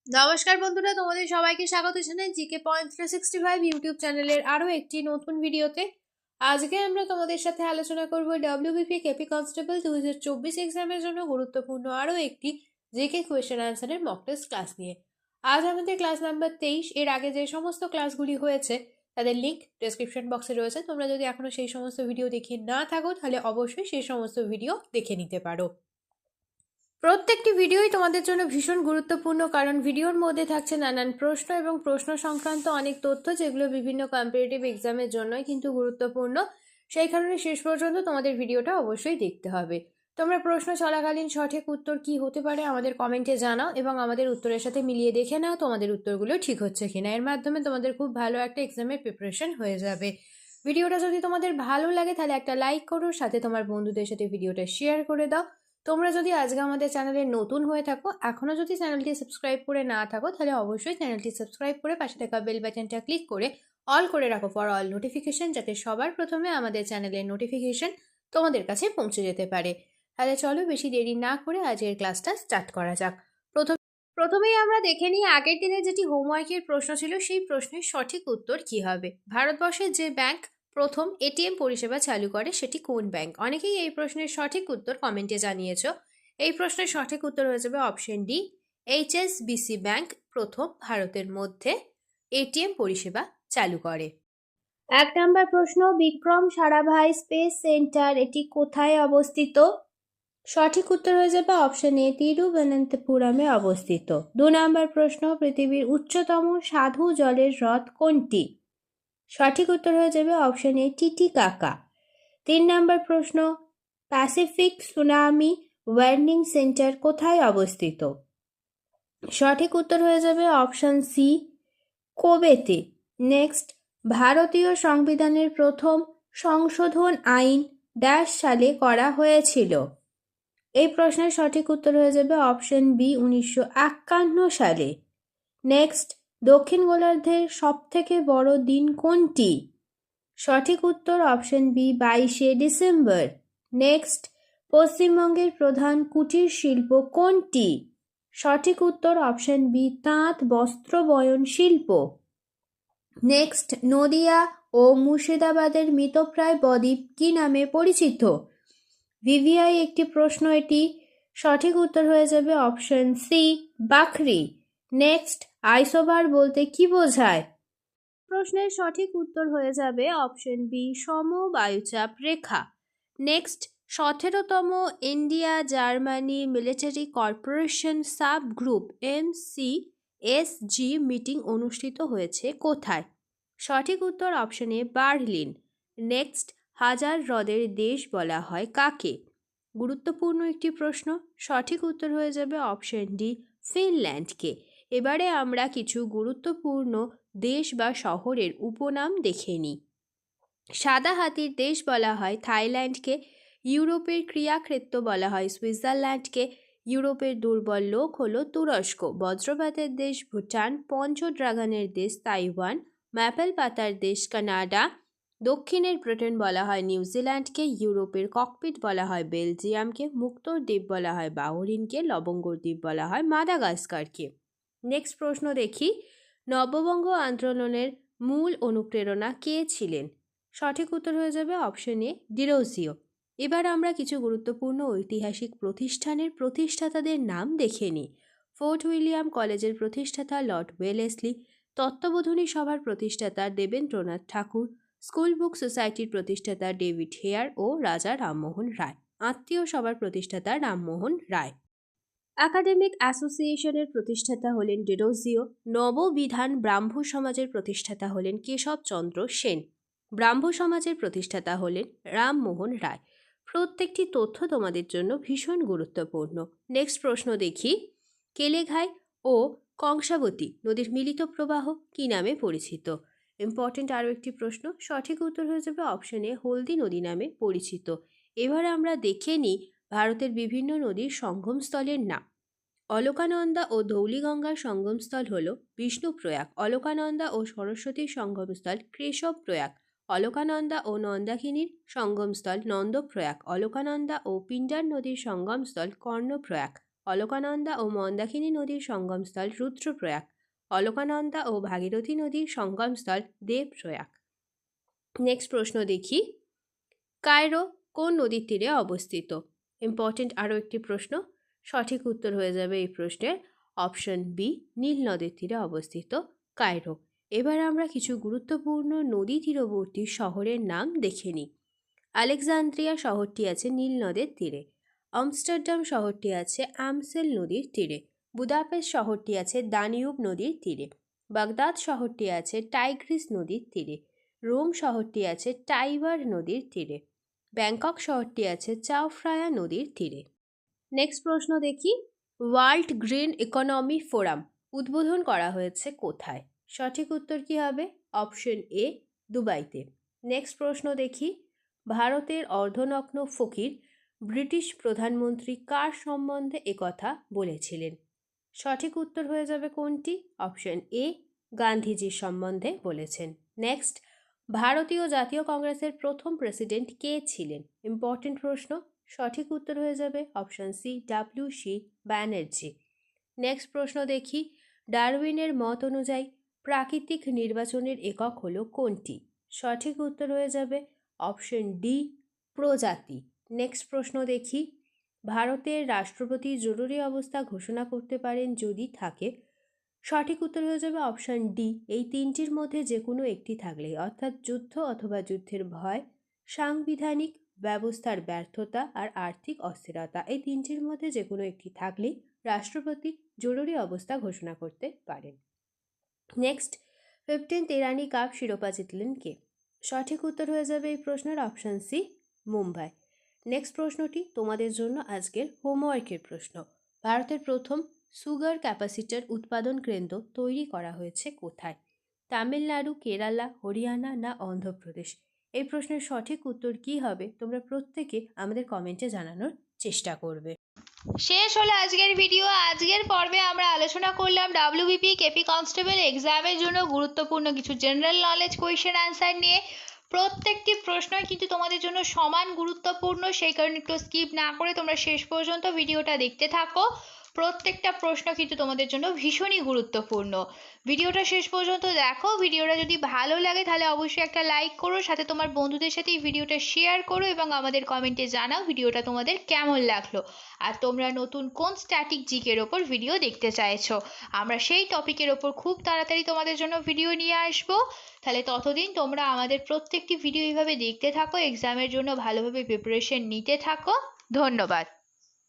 নমস্কার বন্ধুরা, তোমাদের সবাইকে স্বাগত জানাই জিকে পয়েন্ট 365 ইউটিউব চ্যানেলের আরও একটি নতুন ভিডিওতে। আজকে আমরা তোমাদের সাথে আলোচনা করব ডব্লিউবিপি কেপি কনস্টেবল 2024 এক্সামের জন্য গুরুত্বপূর্ণ আরও একটি জিকে কোয়েশ্চেন আনসারের মক টেস্ট ক্লাস নিয়ে। আজ আমাদের ক্লাস নাম্বার 23। এর আগে যে সমস্ত ক্লাসগুলি হয়েছে তাদের লিঙ্ক ডেসক্রিপশন বক্সে রয়েছে। তোমরা যদি এখনো সেই সমস্ত ভিডিও দেখে না থাকো তাহলে অবশ্যই সেই সমস্ত ভিডিও দেখে নিতে পারো। প্রত্যেকটি ভিডিওই তোমাদের জন্য ভীষণ গুরুত্বপূর্ণ, কারণ ভিডিওর মধ্যে থাকছে নানান প্রশ্ন এবং প্রশ্ন সংক্রান্ত অনেক তথ্য, যেগুলো বিভিন্ন কম্পিটিটিভ এক্সামের জন্যই কিন্তু গুরুত্বপূর্ণ। সেই কারণে শেষ পর্যন্ত তোমাদের ভিডিওটা অবশ্যই দেখতে হবে। তোমরা প্রশ্ন চলাকালীন সঠিক উত্তর কি হতে পারে আমাদের কমেন্টে জানাও এবং আমাদের উত্তরের সাথে মিলিয়ে দেখে নাও তোমাদের উত্তরগুলো ঠিক হচ্ছে কিনা। এর মাধ্যমে তোমাদের খুব ভালো একটা এক্সামের প্রিপারেশন হয়ে যাবে। ভিডিওটা যদি তোমাদের ভালো লাগে তাহলে একটা লাইক করো, সাথে তোমার বন্ধুদের সাথে ভিডিওটা শেয়ার করে দাও। তোমরা যদি আজকে আমাদের চ্যানেলে নতুন হয়ে থাকো, এখনো যদি চ্যানেলটি সাবস্ক্রাইব করে না থাকো, তাহলে অবশ্যই চ্যানেলটি সাবস্ক্রাইব করে পাশে থাকা বেল বাটনটা ক্লিক করে অল করে রাখো ফর অল নোটিফিকেশন, যাতে সবার প্রথমে আমাদের চ্যানেলের নোটিফিকেশন তোমাদের কাছে পৌঁছে যেতে পারে। তাহলে চলো বেশি দেরি না করে আজকের ক্লাসটা স্টার্ট করা যাক। প্রথমেই আমরা দেখে নিই আগের দিনে যেটি হোমওয়ার্কের প্রশ্ন ছিল, সেই প্রশ্নের সঠিক উত্তর কি হবে। ভারতবর্ষের যে ব্যাংক প্রথম এটিএম পরিষেবা চালু করে সেটি কোন ব্যাংক? অনেকেই এই প্রশ্নের সঠিক উত্তর কমেন্টে জানিয়েছো। এই প্রশ্নের সঠিক উত্তর হয়ে যাবে অপশন ডি, এইচএসবিসি ব্যাংক প্রথম ভারতের মধ্যে এটিএম পরিষেবা চালু করে। 1 নম্বর প্রশ্ন, বিক্রম সারাভাই স্পেস সেন্টার এটি কোথায় অবস্থিত? সঠিক উত্তর হয়ে যাবে অপশন এ, তিরুবনন্তপুরমে অবস্থিত। 2 নম্বর প্রশ্ন, পৃথিবীর উচ্চতম সাধু জলের হ্রদ কোনটি? সঠিক উত্তর হয়ে যাবে অপশন এ, টিটিকাকা। 3 নম্বর প্রশ্ন, প্যাসিফিক সুনামি ওয়ার্নিং সেন্টার কোথায় অবস্থিত? সঠিক উত্তর হয়ে যাবে অপশন সি, কোবেতে। নেক্সট, ভারতীয় সংবিধানের প্রথম সংশোধন আইন ড্যাশ সালে করা হয়েছিল? এই প্রশ্নের সঠিক উত্তর হয়ে যাবে অপশন বি, 1951 সালে। নেক্সট, দক্ষিণ গোলার্ধের সব থেকে বড় দিন কোনটি? সঠিক উত্তর অপশন বি, 22শে ডিসেম্বর। নেক্সট, পশ্চিমবঙ্গের প্রধান কুটির শিল্প কোনটি? সঠিক উত্তর অপশন বি, তাঁত বস্ত্র বয়ন শিল্প। নেক্সট, নদিয়া ও মুর্শিদাবাদের মৃতপ্রায় বদ্বীপ কি নামে পরিচিত? ভিভিআই একটি প্রশ্ন এটি। সঠিক উত্তর হয়ে যাবে অপশন সি, বাখরি। নেক্সট, আইসোবার বলতে কি বোঝায়? প্রশ্নের সঠিক উত্তর হয়ে যাবে অপশন বি, সমবায়ুচাপ রেখা। নেক্সট, 17তম India Germany military corporation sub group MCSG meeting অনুষ্ঠিত হয়েছে কোথায়? সঠিক উত্তর অপশন এ, বার্লিন। নেক্সট, হাজার হ্রদের দেশ বলা হয় কাকে? গুরুত্বপূর্ণ একটি প্রশ্ন। সঠিক উত্তর হয়ে যাবে অপশন ডি, ফিনল্যান্ডকে। এবারে আমরা কিছু গুরুত্বপূর্ণ দেশ বা শহরের উপনাম দেখে নিই। সাদা হাতির দেশ বলা হয় থাইল্যান্ডকে। ইউরোপের ক্রিয়াক্ষেত্র বলা হয় সুইজারল্যান্ডকে। ইউরোপের দুর্বল লোক হলো তুরস্ক। বজ্রপাতের দেশ ভুটান। পঞ্চ ড্রাগনের দেশ তাইওয়ান। ম্যাপেল পাতার দেশ কানাডা। দক্ষিণের ব্রিটেন বলা হয় নিউজিল্যান্ডকে। ইউরোপের ককপিট বলা হয় বেলজিয়ামকে। মুক্তোর দ্বীপ বলা হয় বাহরিনকে। লবঙ্গর দ্বীপ বলা হয় মাদাগাস্কারকে। নেক্সট প্রশ্ন দেখি, নববঙ্গ আন্দোলনের মূল অনুপ্রেরণা কে ছিলেন? সঠিক উত্তর হয়ে যাবে অপশন এ, ডিরোজিও। এবার আমরা কিছু গুরুত্বপূর্ণ ঐতিহাসিক প্রতিষ্ঠানের প্রতিষ্ঠাতাদের নাম দেখে নিই। ফোর্ট উইলিয়াম কলেজের প্রতিষ্ঠাতা লর্ড ওয়েলেসলি। তত্ত্ববোধিনী সভার প্রতিষ্ঠাতা দেবেন্দ্রনাথ ঠাকুর। স্কুল বুক সোসাইটির প্রতিষ্ঠাতা ডেভিড হেয়ার ও রাজা রামমোহন রায়। আত্মীয় সভার প্রতিষ্ঠাতা রামমোহন রায়। একাডেমিক অ্যাসোসিয়েশনের প্রতিষ্ঠাতা হলেন ডিরোজিও। নববিধান ব্রাহ্ম সমাজের প্রতিষ্ঠাতা হলেন কেশবচন্দ্র সেন। ব্রাহ্ম সমাজের প্রতিষ্ঠাতা হলেন রামমোহন রায়। প্রত্যেকটি তথ্য তোমাদের জন্য ভীষণ গুরুত্বপূর্ণ। নেক্সট প্রশ্ন দেখি, কেলেঘাই ও কংসাবতী নদীর মিলিত প্রবাহ কি নামে পরিচিত? ইম্পর্টেন্ট আরও একটি প্রশ্ন। সঠিক উত্তর হয়ে যাবে অপশন এ, হলদি নদী নামে পরিচিত। এবার আমরা দেখে নিই ভারতের বিভিন্ন নদীর সঙ্গমস্থলের নাম। অলকানন্দা ও ধৌলিগঙ্গার সঙ্গমস্থল হল বিষ্ণুপ্রয়াগ। অলকানন্দা ও সরস্বতীর সঙ্গমস্থল কেশবপ্রয়াগ। অলকানন্দা ও নন্দাকিনীর সঙ্গমস্থল নন্দপ্রয়াগ। অলকানন্দা ও পিণ্ডার নদীর সঙ্গমস্থল কর্ণপ্রয়াগ। অলকানন্দা ও মন্দাকিনী নদীর সঙ্গমস্থল রুদ্রপ্রয়াগ। অলকানন্দা ও ভাগীরথী নদীর সঙ্গমস্থল দেবপ্রয়াগ। নেক্সট প্রশ্ন দেখি, কায়রো কোন নদীর তীরে অবস্থিত? ইম্পর্টেন্ট আরও একটি প্রশ্ন। সঠিক উত্তর হয়ে যাবে এই প্রশ্নের অপশন বি, নীল নদের তীরে অবস্থিত কায়রো। এবার আমরা কিছু গুরুত্বপূর্ণ নদী তীরবর্তী শহরের নাম দেখে নিই। আলেকজান্দ্রিয়া শহরটি আছে নীল নদের তীরে। আমস্টারডাম শহরটি আছে আমসেল নদীর তীরে। বুদাপেস্ট শহরটি আছে দানিউব নদীর তীরে। বাগদাদ শহরটি আছে টাইগ্রিস নদীর তীরে। রোম শহরটি আছে টাইবার নদীর তীরে। ব্যাংকক শহরটি আছে চাওফ্রায়া নদীর তীরে। নেক্সট প্রশ্ন দেখি, ওয়ার্ল্ড গ্রিন ইকোনমি ফোরাম উদ্বোধন করা হয়েছে কোথায়? সঠিক উত্তর কি হবে? অপশন এ, দুবাইতে। নেক্সট প্রশ্ন দেখি, ভারতের অর্ধনগ্ন ফকির ব্রিটিশ প্রধানমন্ত্রী কার সম্বন্ধে একথা বলেছিলেন? সঠিক উত্তর হয়ে যাবে কোনটি? অপশন এ, গান্ধীজির সম্বন্ধে বলেছেন। নেক্সট, ভারতীয় জাতীয় কংগ্রেসের প্রথম প্রেসিডেন্ট কে ছিলেন? ইম্পর্টেন্ট প্রশ্ন। সঠিক উত্তর হয়ে যাবে option C, WC Banerjee. Next প্রশ্ন দেখি, ডারউইনের মত অনুযায়ী প্রাকৃতিক নির্বাচনের একক হলো কোনটি? সঠিক উত্তর হয়ে যাবে অপশন ডি, প্রজাতি। নেক্সট প্রশ্ন দেখি, ভারতের রাষ্ট্রপতি জরুরি অবস্থা ঘোষণা করতে পারেন যদি থাকে? সঠিক উত্তর হয়ে যাবে অপশন ডি, এই তিনটির মধ্যে যে কোনো একটি থাকলেই, অর্থাৎ যুদ্ধ অথবা যুদ্ধের ভয়, সাংবিধানিক ব্যবস্থার ব্যর্থতা আর আর্থিক অস্থিরতা, এই তিনটির মধ্যে যে কোনো একটি থাকলেই রাষ্ট্রপতি জরুরি অবস্থা ঘোষণা করতে পারেন। নেক্সট, 15th ইরানি কাপ শিরোপা জিতলেন কে? সঠিক উত্তর হয়ে যাবে এই প্রশ্নের অপশন সি, মুম্বাই। নেক্সট প্রশ্নটি তোমাদের জন্য আজকের হোমওয়ার্কের প্রশ্ন। ভারতের প্রথম সুগার ক্যাপাসিটার উৎপাদন কেন্দ্র তৈরি করা হয়েছে কোথায়? তামিলনাড়ু, কেরালা, হরিয়ানা না অন্ধ্রপ্রদেশ? এই প্রশ্নের সঠিক উত্তর কি হবে তোমরা প্রত্যেকে আমাদের কমেন্টে জানানোর চেষ্টা করবে। শেষ হলো আজকের ভিডিও। আজকের পর্বে আমরা আলোচনা করলাম WBP কেপি কনস্টেবল এক্সামের জন্য গুরুত্বপূর্ণ কিছু জেনারেল নলেজ কোয়েশ্চেন অ্যান্সার নিয়ে। প্রত্যেকটি প্রশ্নই কিন্তু তোমাদের জন্য সমান গুরুত্বপূর্ণ, সেই কারণে একটু স্কিপ না করে তোমরা শেষ পর্যন্ত ভিডিওটা দেখতে থাকো। প্রত্যেকটা প্রশ্ন কিন্তু তোমাদের জন্য ভীষণই গুরুত্বপূর্ণ। ভিডিওটা শেষ পর্যন্ত দেখো। ভিডিওটা যদি ভালো লাগে তাহলে অবশ্যই একটা লাইক করো, সাথে তোমার বন্ধুদের সাথে এই ভিডিওটা শেয়ার করো এবং আমাদের কমেন্টে জানাও ভিডিওটা তোমাদের কেমন লাগলো আর তোমরা নতুন কোন স্ট্যাটিক জিকের ওপর ভিডিও দেখতে চাইছো। আমরা সেই টপিকের ওপর খুব তাড়াতাড়ি তোমাদের জন্য ভিডিও নিয়ে আসবো। তাহলে ততদিন তোমরা আমাদের প্রত্যেকটি ভিডিও এইভাবে দেখতে থাকো, এক্সামের জন্য ভালোভাবে প্রিপারেশন নিতে থাকো। ধন্যবাদ।